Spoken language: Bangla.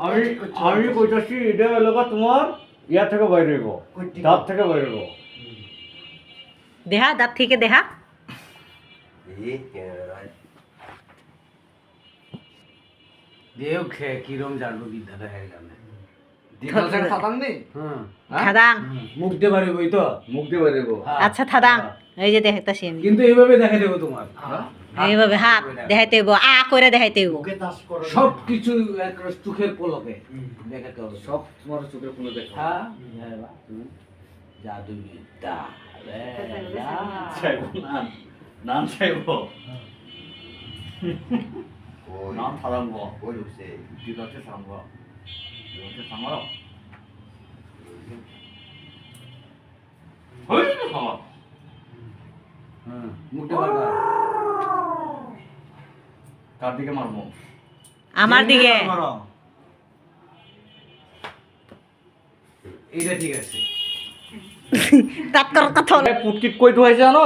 আমি আমি কইতাছি এটা হলো তোমার ইয়া থেকে বাইরে হইব, দাঁত থেকে বাইরে হইব। দেহা দাঁত থেকে দেহা দেও খে কিরম জানবো বিদ্যাটা হয়ে গেলে থাদাং মুখ দিয়ে পারিব তো মুখ দিয়ে বাইরে হইব। আচ্ছা থাদাং এই যে দেখাইতাছি আমি কিন্তু এইভাবে দেখা দেবো তোমার এইভাবে হাত দেখাইতে হইব আ করে দেখাইতে হইব সব কিছু চোখের পলকে দেখাতে হবে সব তোমার চোখের কোণে দেখা। হ্যাঁ জাদু বিদ্যা চাইব না, নাম চাইব, নাম সারাঙ্গ, দিদাতে সারাঙ্গ, দিদাতে সামারো। হইছে সামা। মুখ দিয়ে পারবা কার দিকে মারবো? আমার দিকে এইটা ঠিক আছে দাঁত করার কথা পুটকিট কই ধুইছে জানো?